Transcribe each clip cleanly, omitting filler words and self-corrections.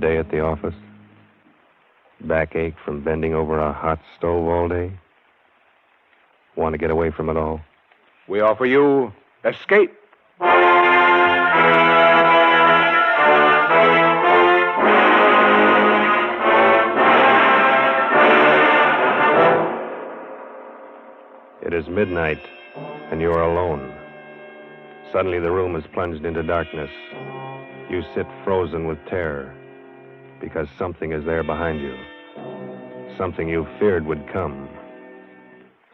day at the office? Backache from bending over a hot stove all day? Want to get away from it all? We offer you Escape. It is midnight, and you are alone. Suddenly the room is plunged into darkness. You sit frozen with terror, because something is there behind you. Something you feared would come.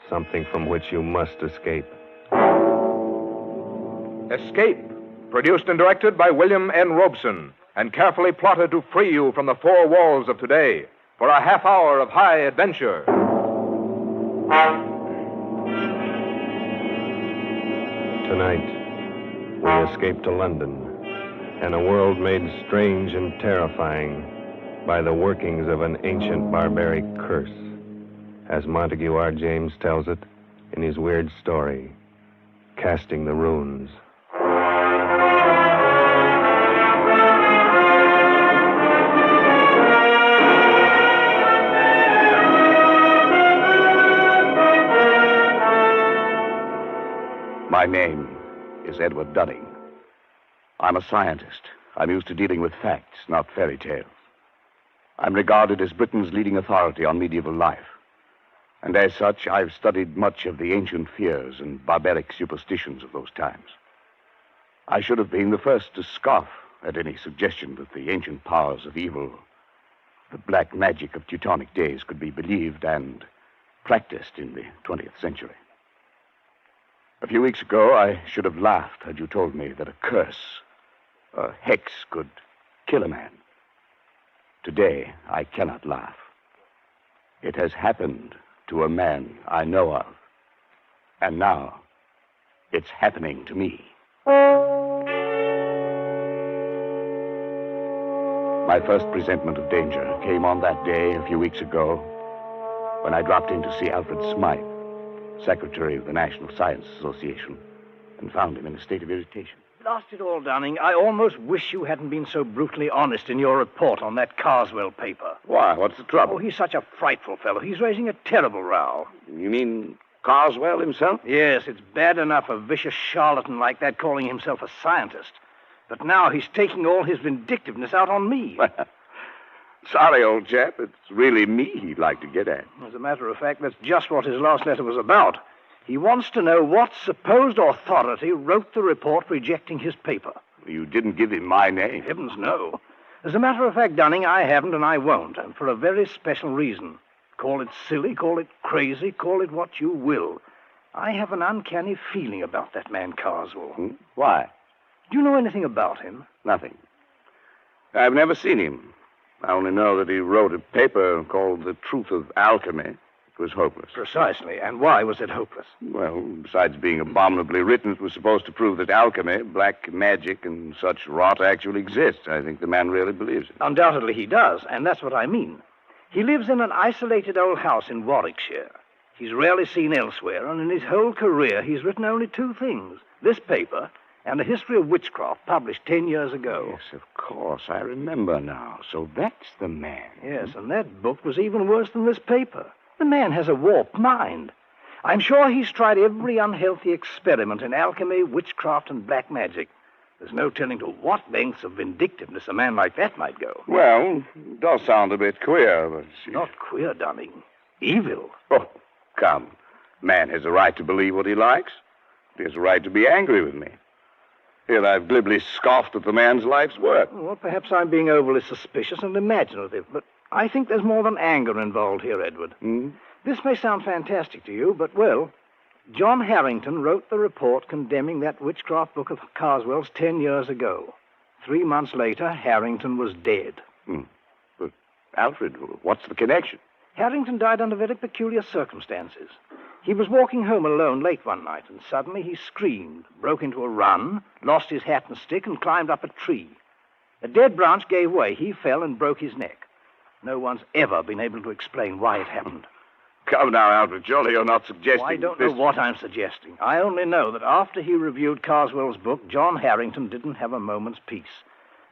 Something from which you must escape. Escape, produced and directed by William N. Robeson, and carefully plotted to free you from the four walls of today for a half hour of high adventure. Tonight, we escape to London and a world made strange and terrifying by the workings of an ancient barbaric curse, as Montague R. James tells it in his weird story, Casting the Runes. My name is Edward Dunning. I'm a scientist. I'm used to dealing with facts, not fairy tales. I'm regarded as Britain's leading authority on medieval life. And as such, I've studied much of the ancient fears and barbaric superstitions of those times. I should have been the first to scoff at any suggestion that the ancient powers of evil, the black magic of Teutonic days, could be believed and practiced in the 20th century. A few weeks ago, I should have laughed had you told me that a curse, a hex, could kill a man. Today, I cannot laugh. It has happened to a man I know of. And now, it's happening to me. My first presentiment of danger came on that day a few weeks ago when I dropped in to see Alfred Smythe, Secretary of the National Science Association, and found him in a state of irritation. Blast it all, Dunning. I almost wish you hadn't been so brutally honest in your report on that Carswell paper. Why? What's the trouble? Oh, he's such a frightful fellow. He's raising a terrible row. You mean Carswell himself? Yes, it's bad enough a vicious charlatan like that calling himself a scientist. But now he's taking all his vindictiveness out on me. Sorry, old chap. It's really me he'd like to get at. As a matter of fact, that's just what his last letter was about. He wants to know what supposed authority wrote the report rejecting his paper. You didn't give him my name. Heavens, no. As a matter of fact, Dunning, I haven't and I won't, and for a very special reason. Call it silly, call it crazy, call it what you will. I have an uncanny feeling about that man Carswell. Why? Do you know anything about him? Nothing. I've never seen him. I only know that he wrote a paper called The Truth of Alchemy. It was hopeless. Precisely. And why was it hopeless? Well, besides being abominably written, it was supposed to prove that alchemy, black magic, and such rot actually exists. I think the man really believes it. Undoubtedly he does, and that's what I mean. He lives in an isolated old house in Warwickshire. He's rarely seen elsewhere, and in his whole career he's written only two things. This paper and a history of witchcraft published 10 years ago. Yes, of course. I remember now. So that's the man. Yes, and that book was even worse than this paper. The man has a warped mind. I'm sure he's tried every unhealthy experiment in alchemy, witchcraft, and black magic. There's no telling to what lengths of vindictiveness a man like that might go. Well, it does sound a bit queer, but... Not queer, Dunning. Evil. Oh, come. Man has a right to believe what he likes. He has a right to be angry with me. Here I've glibly scoffed at the man's life's work. Well, perhaps I'm being overly suspicious and imaginative, but I think there's more than anger involved here, Edward. This may sound fantastic to you, but, well, John Harrington wrote the report condemning that witchcraft book of Carswell's 10 years ago. 3 months later, Harrington was dead. But, Alfred, what's the connection? Harrington died under very peculiar circumstances. He was walking home alone late one night, and suddenly he screamed, broke into a run, lost his hat and stick, and climbed up a tree. A dead branch gave way. He fell and broke his neck. No one's ever been able to explain why it happened. Come now, Alfred. Surely you're not suggesting... I don't know what I'm suggesting. I only know that after he reviewed Carswell's book, John Harrington didn't have a moment's peace.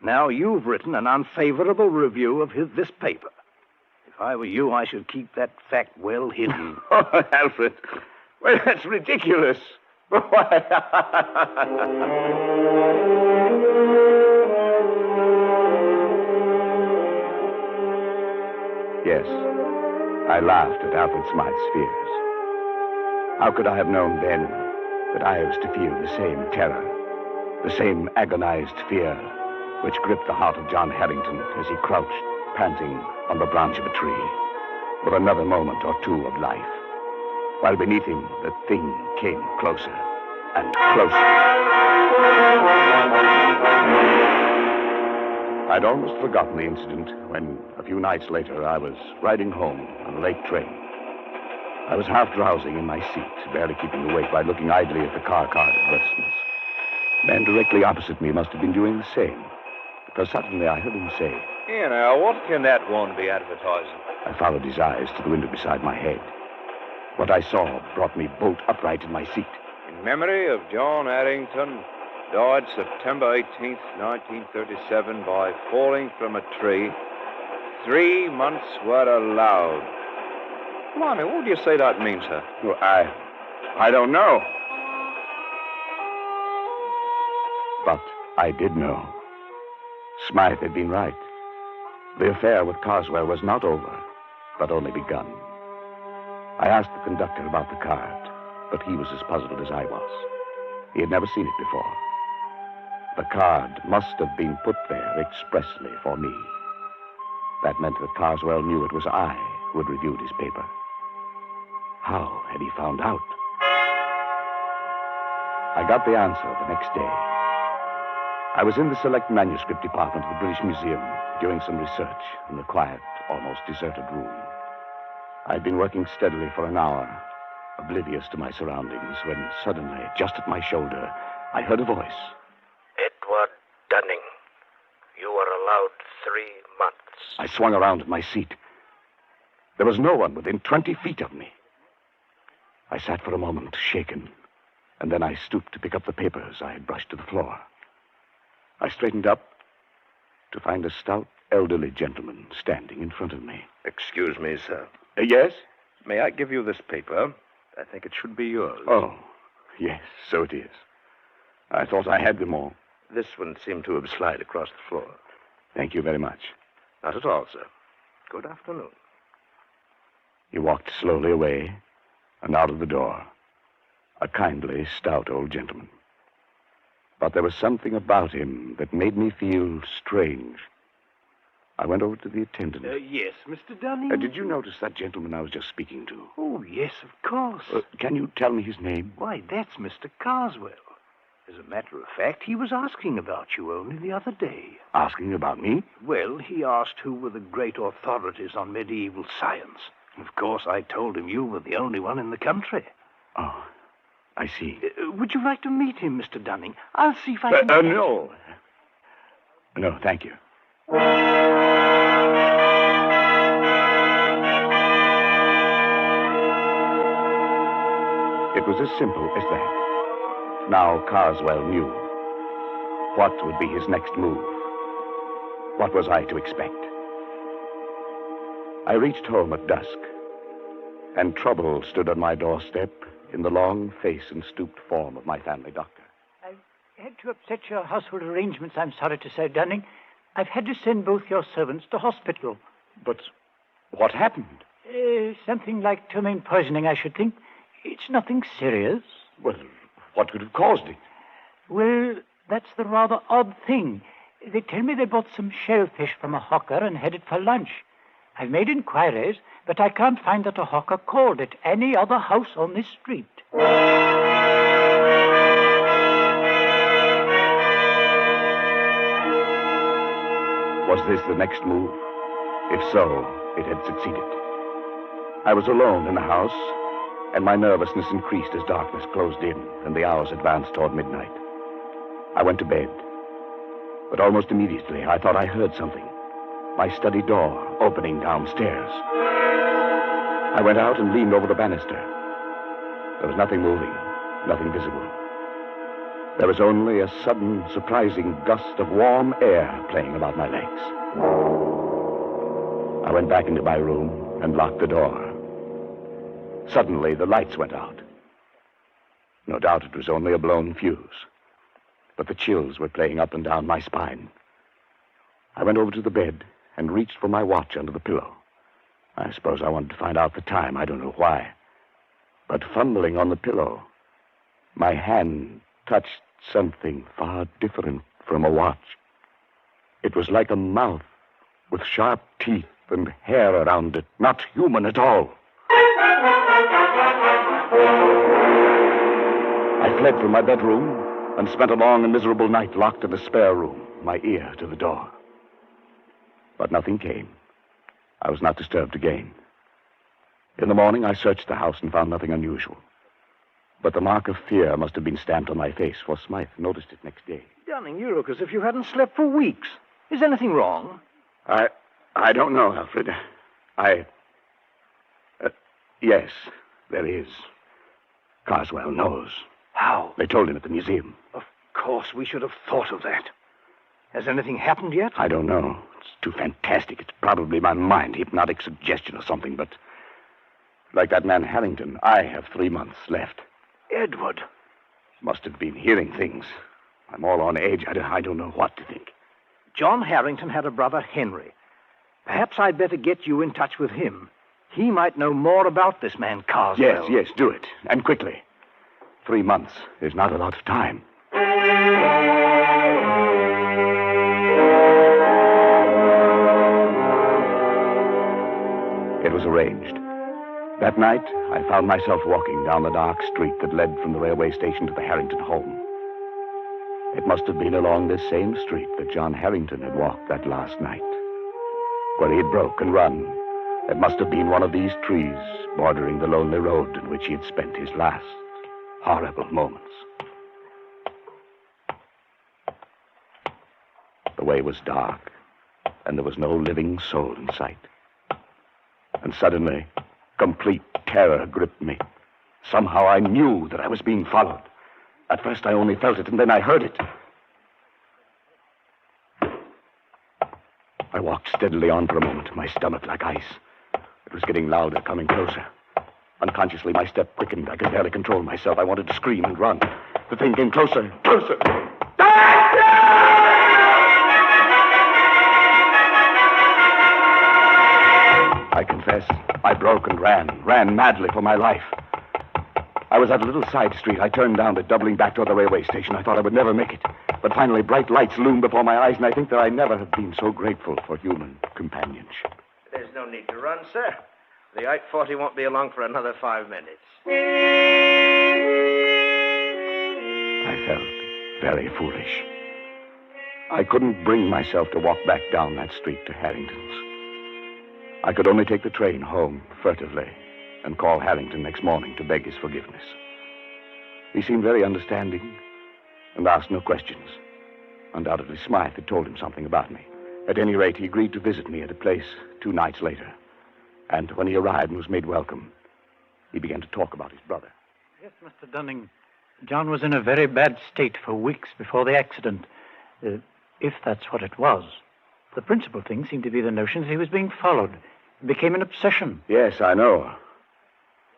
Now, you've written an unfavorable review of this paper. If I were you, I should keep that fact well hidden. Oh, Alfred. Well, that's ridiculous. Yes, I laughed at Alfred Smythe's fears. How could I have known then that I was to feel the same terror, the same agonized fear which gripped the heart of John Harrington as he crouched, panting, on the branch of a tree, for another moment or two of life, while beneath him the thing came closer and closer. I'd almost forgotten the incident when, a few nights later, I was riding home on a late train. I was half drowsing in my seat, barely keeping awake by looking idly at the car card advertisements. The man directly opposite me must have been doing the same, because suddenly I heard him say, "Here now, what can that one be advertising?" I followed his eyes to the window beside my head. What I saw brought me bolt upright in my seat. In memory of John Harrington, died September 18th, 1937, by falling from a tree. 3 months were allowed. Blimey, what do you say that means, sir? Well, I don't know. But I did know. Smythe had been right. The affair with Carswell was not over, but only begun. I asked the conductor about the card, but he was as puzzled as I was. He had never seen it before. The card must have been put there expressly for me. That meant that Carswell knew it was I who had reviewed his paper. How had he found out? I got the answer the next day. I was in the select manuscript department of the British Museum doing some research in the quiet, almost deserted room. I'd been working steadily for an hour, oblivious to my surroundings, when suddenly, just at my shoulder, I heard a voice. "Edward Dunning, you are allowed 3 months. I swung around in my seat. There was no one within 20 feet of me. I sat for a moment, shaken, and then I stooped to pick up the papers I had brushed to the floor. I straightened up to find a stout, elderly gentleman standing in front of me. Excuse me, sir. Yes? May I give you this paper? I think it should be yours. Oh, yes, so it is. I thought I had them all. This one seemed to have slid across the floor. Thank you very much. Not at all, sir. Good afternoon. He walked slowly away and out of the door. A kindly, stout old gentleman. But there was something about him that made me feel strange. I went over to the attendant. Yes, Mr. Dunning? Did you notice that gentleman I was just speaking to? Oh, yes, of course. Can you tell me his name? Why, that's Mr. Carswell. As a matter of fact, he was asking about you only the other day. Asking about me? Well, he asked who were the great authorities on medieval science. Of course, I told him you were the only one in the country. Oh, I see. Would you like to meet him, Mr. Dunning? I'll see if I can... No. No, thank you. It was as simple as that. Now Carswell knew. What would be his next move? What was I to expect? I reached home at dusk, and trouble stood on my doorstep in the long face and stooped form of my family doctor. I've had to upset your household arrangements, I'm sorry to say, Dunning. I've had to send both your servants to hospital. But what happened? Something like ptomaine poisoning, I should think. It's nothing serious. Well, what could have caused it? Well, that's the rather odd thing. They tell me they bought some shellfish from a hawker and headed for lunch. I've made inquiries, but I can't find that a hawker called at any other house on this street. Was this the next move? If so, it had succeeded. I was alone in the house, and my nervousness increased as darkness closed in and the hours advanced toward midnight. I went to bed, but almost immediately I thought I heard something. My study door opening downstairs. I went out and leaned over the banister. There was nothing moving, nothing visible. There was only a sudden, surprising gust of warm air playing about my legs. I went back into my room and locked the door. Suddenly, the lights went out. No doubt it was only a blown fuse, but the chills were playing up and down my spine. I went over to the bed and reached for my watch under the pillow. I suppose I wanted to find out the time. I don't know why. But fumbling on the pillow, my hand touched something far different from a watch. It was like a mouth with sharp teeth and hair around it, not human at all. I fled from my bedroom and spent a long and miserable night locked in a spare room, my ear to the door. But nothing came. I was not disturbed again. In the morning, I searched the house and found nothing unusual. But the mark of fear must have been stamped on my face, for Smythe noticed it next day. Dunning, you look as if you hadn't slept for weeks. Is anything wrong? I don't know, Alfred. Yes, there is. Carswell knows. How? They told him at the museum. Of course, we should have thought of that. Has anything happened yet? I don't know. It's too fantastic. It's probably my mind, hypnotic suggestion or something, but like that man Harrington, I have 3 months left. Edward. Must have been hearing things. I'm all on edge. I don't know what to think. John Harrington had a brother, Henry. Perhaps I'd better get you in touch with him. He might know more about this man, Carswell. Yes, do it. And quickly. 3 months is not a lot of time. It was arranged. That night, I found myself walking down the dark street that led from the railway station to the Harrington home. It must have been along this same street that John Harrington had walked that last night. Where he had broke and run, it must have been one of these trees bordering the lonely road in which he had spent his last horrible moments. The way was dark, and there was no living soul in sight. And suddenly, complete terror gripped me. Somehow I knew that I was being followed. At first I only felt it, and then I heard it. I walked steadily on for a moment, my stomach like ice. It was getting louder, coming closer. Unconsciously, my step quickened. I could barely control myself. I wanted to scream and run. The thing came closer, closer. I confess, I broke and ran madly for my life. I was at a little side street. I turned down it, doubling back toward the railway station. I thought I would never make it. But finally, bright lights loomed before my eyes, and I think that I never have been so grateful for human companionship. There's no need to run, sir. The 840 won't be along for another 5 minutes. I felt very foolish. I couldn't bring myself to walk back down that street to Harrington's. I could only take the train home furtively and call Harrington next morning to beg his forgiveness. He seemed very understanding and asked no questions. Undoubtedly, Smythe had told him something about me. At any rate, he agreed to visit me at a place 2 nights later. And when he arrived and was made welcome, he began to talk about his brother. Yes, Mr. Dunning. John was in a very bad state for weeks before the accident, if that's what it was. The principal thing seemed to be the notion that he was being followed. It became an obsession. Yes, I know.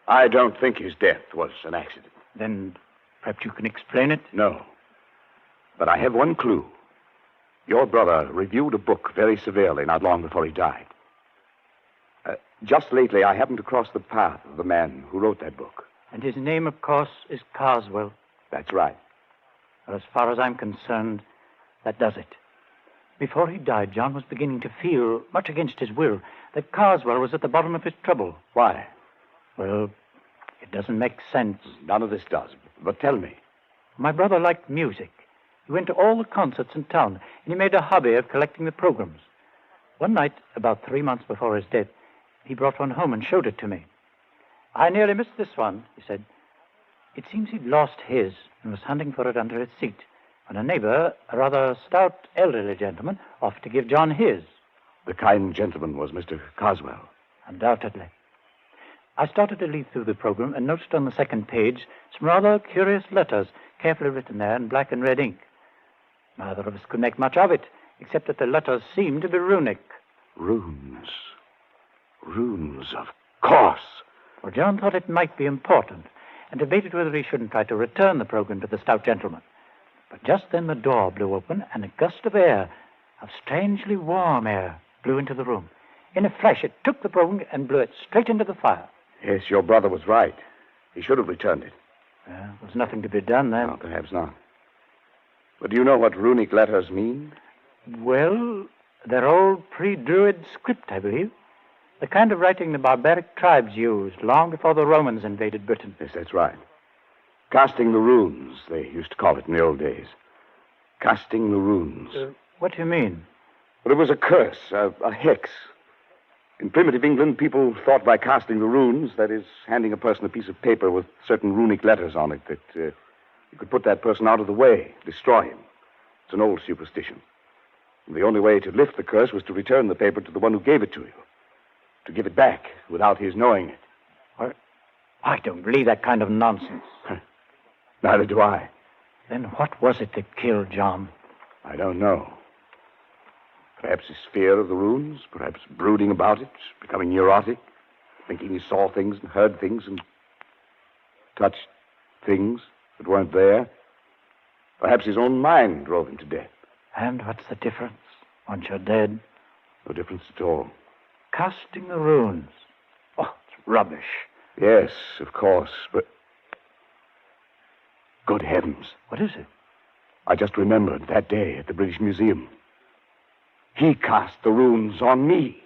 I don't think his death was an accident. Then perhaps you can explain it? No. But I have one clue. Your brother reviewed a book very severely not long before he died. Just lately, I happened to cross the path of the man who wrote that book. And his name, of course, is Carswell. That's right. Well, as far as I'm concerned, that does it. Before he died, John was beginning to feel, much against his will, that Carswell was at the bottom of his trouble. Why? Well, it doesn't make sense. None of this does. But tell me. My brother liked music. He went to all the concerts in town, and he made a hobby of collecting the programs. One night, about 3 months before his death, he brought one home and showed it to me. I nearly missed this one, he said. It seems he'd lost his and was hunting for it under his seat when a neighbor, a rather stout elderly gentleman, offered to give John his. The kind gentleman was Mr. Carswell. Undoubtedly. I started to leaf through the program and noticed on the second page some rather curious letters, carefully written there in black and red ink. Neither of us could make much of it, except that the letters seemed to be runic. Runes. Runes, of course. Well, John thought it might be important, and debated whether he shouldn't try to return the program to the stout gentleman. But just then the door blew open, and a gust of air, of strangely warm air, blew into the room. In a flash, it took the program and blew it straight into the fire. Yes, your brother was right. He should have returned it. There was nothing to be done then. No, perhaps not. But do you know what runic letters mean? Well, they're old pre-Druid script, I believe. The kind of writing the barbaric tribes used long before the Romans invaded Britain. Yes, that's right. Casting the runes, they used to call it in the old days. Casting the runes. What do you mean? Well, it was a curse, a hex. In primitive England, people thought by casting the runes, that is, handing a person a piece of paper with certain runic letters on it, that you could put that person out of the way, destroy him. It's an old superstition. And the only way to lift the curse was to return the paper to the one who gave it to you. To give it back without his knowing it. What? I don't believe that kind of nonsense. Neither do I. Then what was it that killed John? I don't know. Perhaps his fear of the runes, perhaps brooding about it, becoming neurotic, thinking he saw things and heard things and touched things that weren't there. Perhaps his own mind drove him to death. And what's the difference once you're dead? No difference at all. Casting the runes. Oh, it's rubbish. Yes, of course, but... Good heavens. What is it? I just remembered that day at the British Museum. He cast the runes on me.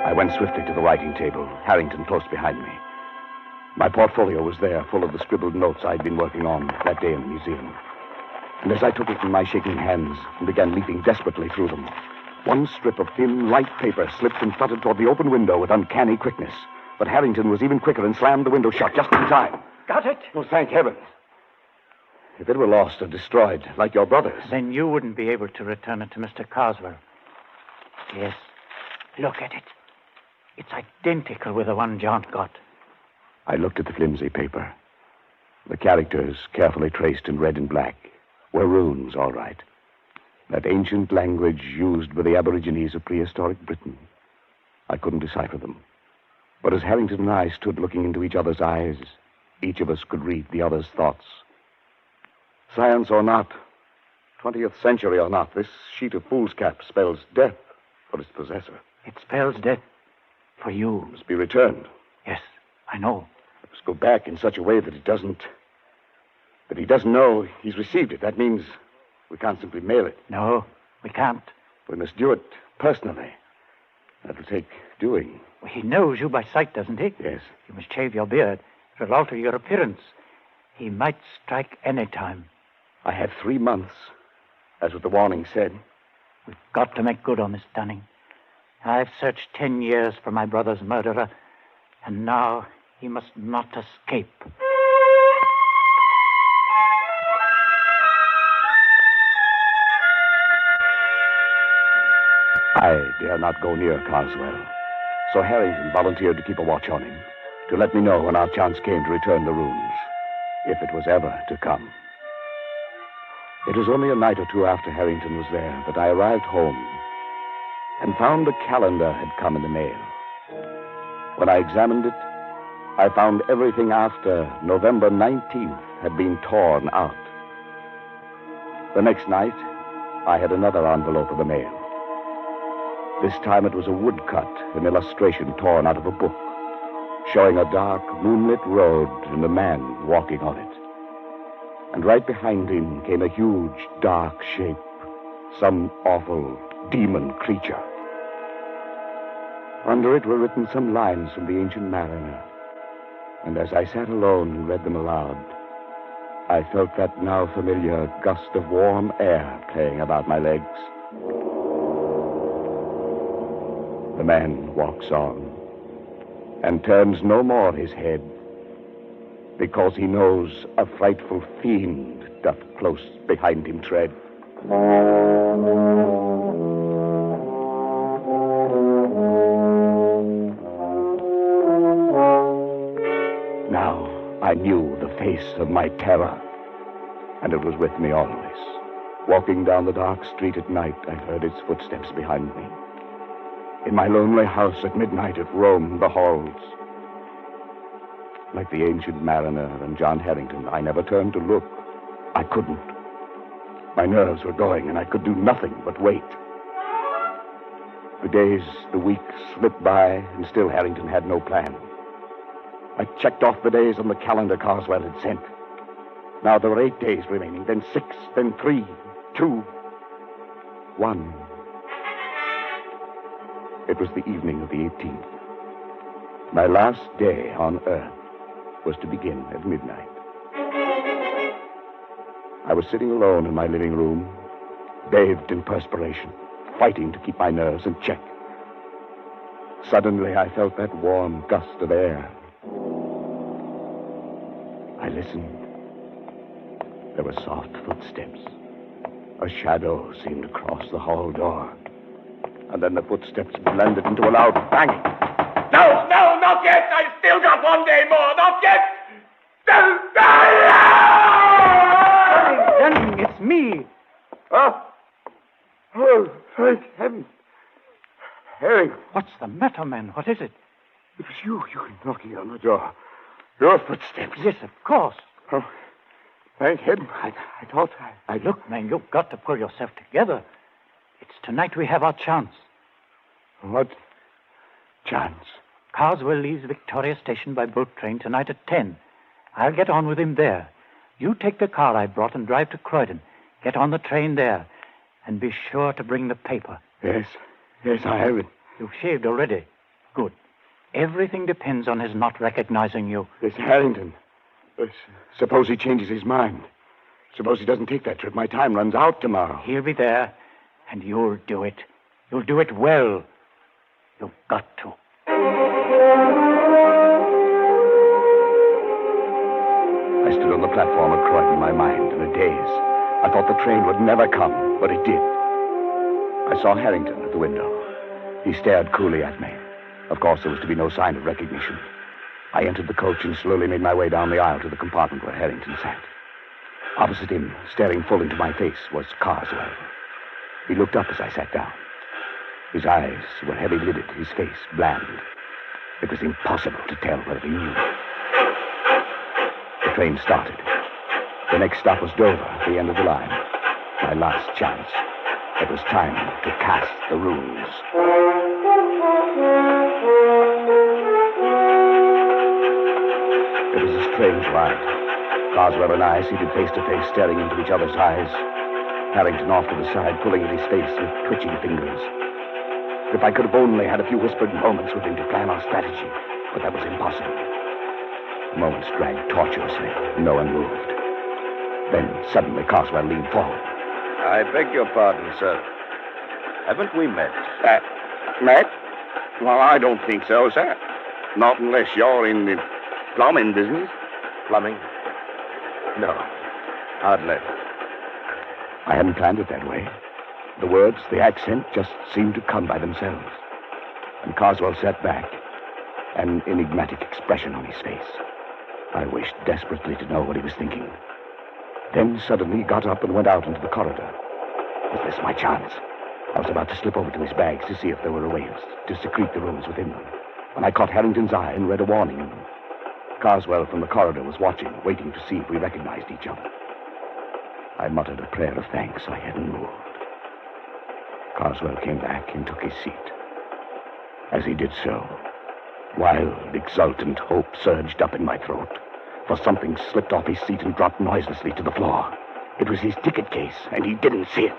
I went swiftly to the writing table, Harrington close behind me. My portfolio was there, full of the scribbled notes I'd been working on that day in the museum. And as I took it in my shaking hands and began leaping desperately through them, one strip of thin, light paper slipped and fluttered toward the open window with uncanny quickness. But Harrington was even quicker and slammed the window shut just in time. Got it? Oh, thank heaven. If it were lost or destroyed, like your brother's... Then you wouldn't be able to return it to Mr. Carswell. Yes. Look at it. It's identical with the one John got. I looked at the flimsy paper. The characters, carefully traced in red and black, were runes, all right. That ancient language used by the Aborigines of prehistoric Britain. I couldn't decipher them. But as Harrington and I stood looking into each other's eyes, each of us could read the other's thoughts. Science or not, 20th century or not, this sheet of foolscap spells death for its possessor. It spells death for you. It must be returned. Yes, I know. It must go back in such a way that he doesn't know he's received it. That means we can't simply mail it. No, we can't. We must do it personally. That'll take doing. Well, he knows you by sight, doesn't he? Yes. You must shave your beard. It'll alter your appearance. He might strike any time. I have 3 months. That's what the warning said. We've got to make good on this, Dunning. I've searched 10 years for my brother's murderer, and now he must not escape. I dare not go near Carswell, so Harrington volunteered to keep a watch on him, to let me know when our chance came to return the runes, if it was ever to come. It was only a night or two after Harrington was there that I arrived home and found the calendar had come in the mail. When I examined it, I found everything after November 19th had been torn out. The next night, I had another envelope of the mail. This time it was a woodcut, an illustration torn out of a book, showing a dark, moonlit road and a man walking on it. And right behind him came a huge, dark shape, some awful demon creature. Under it were written some lines from the Ancient Mariner. And as I sat alone and read them aloud, I felt that now familiar gust of warm air playing about my legs. The man walks on and turns no more his head, because he knows a frightful fiend doth close behind him tread. Now I knew the face of my terror, and it was with me always. Walking down the dark street at night, I heard its footsteps behind me. In my lonely house at midnight, it roamed the halls. Like the ancient mariner and John Harrington, I never turned to look. I couldn't. My nerves were going, and I could do nothing but wait. The days, the weeks slipped by, and still Harrington had no plan. I checked off the days on the calendar Carswell had sent. Now there were 8 days remaining, then 6, then 3, 2, 1. It was the evening of the 18th. My last day on Earth was to begin at midnight. I was sitting alone in my living room, bathed in perspiration, fighting to keep my nerves in check. Suddenly, I felt that warm gust of air. I listened. There were soft footsteps. A shadow seemed to cross the hall door. And then the footsteps blended into a loud banging. No, not yet! I still got 1 day more! Not yet! Harrington, it's me. Oh, thank heaven. Harry. What's the matter, man? What is it? It was you knocking on the door. Your footsteps. Yes, of course. Oh, thank heaven. I thought I... Look, man, you've got to pull yourself together. It's tonight we have our chance. What chance? Carswell leaves Victoria Station by boat train tonight at 10. I'll get on with him there. You take the car I brought and drive to Croydon. Get on the train there. And be sure to bring the paper. Yes, I have it. You've shaved already. Good. Everything depends on his not recognizing you. Yes, Harrington. Suppose he changes his mind. Suppose he doesn't take that trip. My time runs out tomorrow. He'll be there, and you'll do it. You'll do it well. You've got to. I stood on the platform at Croydon, my mind in a daze. I thought the train would never come, but it did. I saw Harrington at the window. He stared coolly at me. Of course, there was to be no sign of recognition. I entered the coach and slowly made my way down the aisle to the compartment where Harrington sat. Opposite him, staring full into my face, was Carswell. He looked up as I sat down. His eyes were heavy-lidded, his face bland. It was impossible to tell whether he knew. The train started. The next stop was Dover, the end of the line. My last chance. It was time to cast the runes. It was a strange ride. Carswell and I seated face to face, staring into each other's eyes. Harrington off to the side, pulling at his face with twitching fingers. If I could have only had a few whispered moments with him to plan our strategy, but that was impossible. The moments dragged tortuously. No one moved. Then, suddenly, Carswell leaned forward. I beg your pardon, sir. Haven't we met? Met? Well, I don't think so, sir. Not unless you're in the plumbing business. Plumbing? No, hardly. I hadn't planned it that way. The words, the accent, just seemed to come by themselves. And Carswell sat back, an enigmatic expression on his face. I wished desperately to know what he was thinking. Then suddenly he got up and went out into the corridor. Was this my chance? I was about to slip over to his bags to see if there were ways to secrete the rooms within them, when I caught Harrington's eye and read a warning in them. Carswell from the corridor was watching, waiting to see if we recognized each other. I muttered a prayer of thanks I hadn't moved. Carswell came back and took his seat. As he did so, wild, exultant hope surged up in my throat, for something slipped off his seat and dropped noiselessly to the floor. It was his ticket case, and he didn't see it.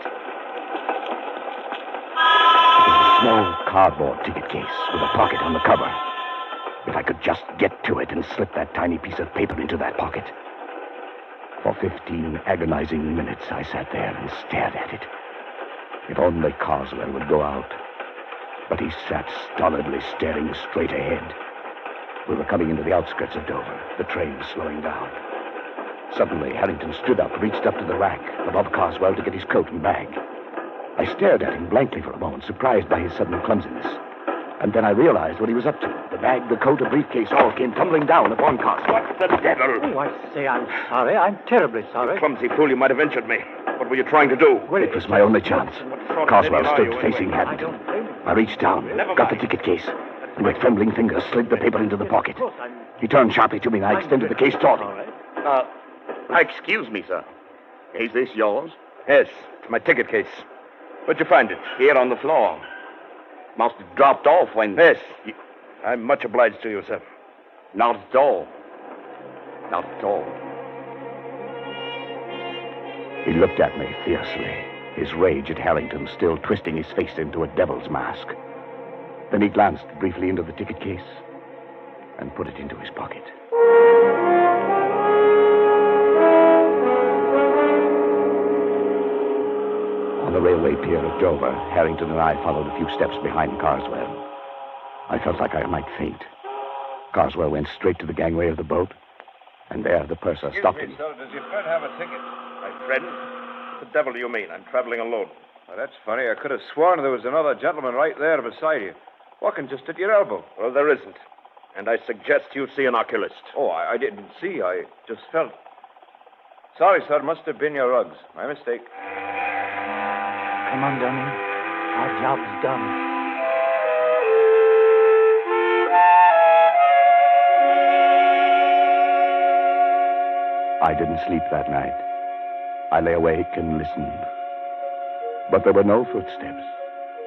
It was a small cardboard ticket case with a pocket on the cover. If I could just get to it and slip that tiny piece of paper into that pocket. For 15 agonizing minutes, I sat there and stared at it. If only Carswell would go out. But he sat stolidly staring straight ahead. We were coming into the outskirts of Dover, the train slowing down. Suddenly, Harrington stood up, reached up to the rack above Carswell to get his coat and bag. I stared at him blankly for a moment, surprised by his sudden clumsiness. And then I realized what he was up to. The bag, the coat, the briefcase all came tumbling down upon Carswell. What the devil? Oh, I say I'm sorry. I'm terribly sorry. Clumsy fool, you might have injured me. What were you trying to do? Well, It was my only chance. Carswell stood facing Harrington. don't blame him. I reached down, got the ticket case, and with trembling fingers slid the paper into the pocket. He turned sharply to me, and I extended the case toward him. Excuse me, sir. Is this yours? Yes, it's my ticket case. Where'd you find it? Here on the floor. Must have dropped off when... Yes. I'm much obliged to you, sir. Not at all. Not at all. He looked at me fiercely, his rage at Harrington still twisting his face into a devil's mask. Then he glanced briefly into the ticket case and put it into his pocket. On the railway pier at Dover, Harrington and I followed a few steps behind Carswell. I felt like I might faint. Carswell went straight to the gangway of the boat, and there the purser stopped him. Sir, does your friend have a ticket? My friend? What the devil do you mean? I'm traveling alone. Well, that's funny. I could have sworn there was another gentleman right there beside you, walking just at your elbow. Well, there isn't. And I suggest you see an oculist. Oh, I didn't see. I just felt. Sorry, sir. Must have been your rugs. My mistake. Come on, Dunning. Our job's done. I didn't sleep that night. I lay awake and listened. But there were no footsteps,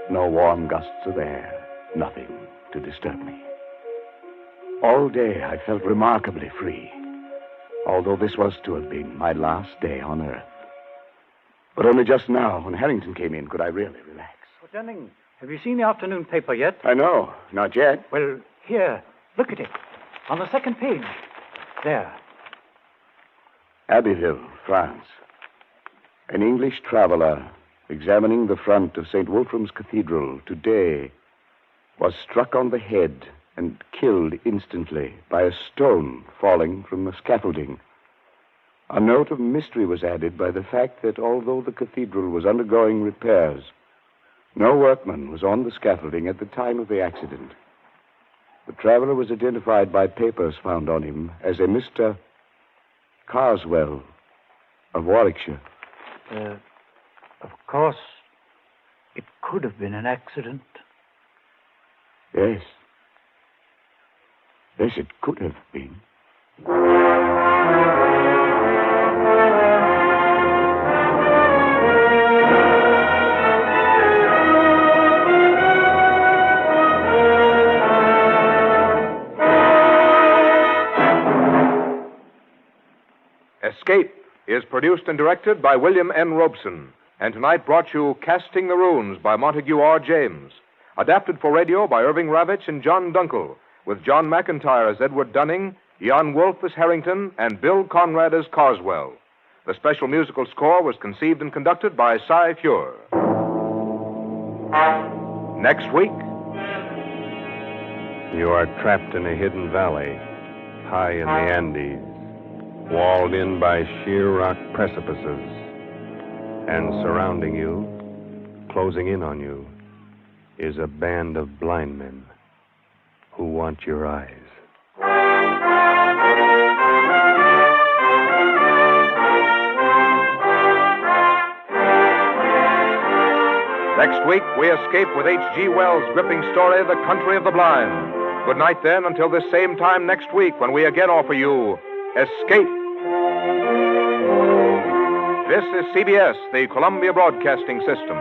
no warm gusts of air, nothing to disturb me. All day I felt remarkably free, although this was to have been my last day on Earth. But only just now, when Harrington came in, could I really relax. Well, Dunning, have you seen the afternoon paper yet? I know, not yet. Well, here, look at it. On the second page. There. Abbeville, France. An English traveler examining the front of St. Wolfram's Cathedral today was struck on the head and killed instantly by a stone falling from the scaffolding. A note of mystery was added by the fact that although the cathedral was undergoing repairs, no workman was on the scaffolding at the time of the accident. The traveler was identified by papers found on him as a Mr. Carswell of Warwickshire. Of course, it could have been an accident. Yes. Yes, it could have been. Escape is produced and directed by William N. Robeson, and tonight brought you Casting the Runes by Montague R. James, adapted for radio by Irving Ravitch and John Dunkel, with John McIntyre as Edward Dunning, Jan Wolfe as Harrington, and Bill Conrad as Carswell. The special musical score was conceived and conducted by Cy Fure. Next week, you are trapped in a hidden valley, high in the Andes, walled in by sheer rock precipices, and surrounding you, closing in on you, is a band of blind men who want your eyes. next week we escape with H.G. Wells' gripping story, The Country of the Blind. Good night, then, until this same time next week when we again offer you Escape. This is CBS, the Columbia Broadcasting System.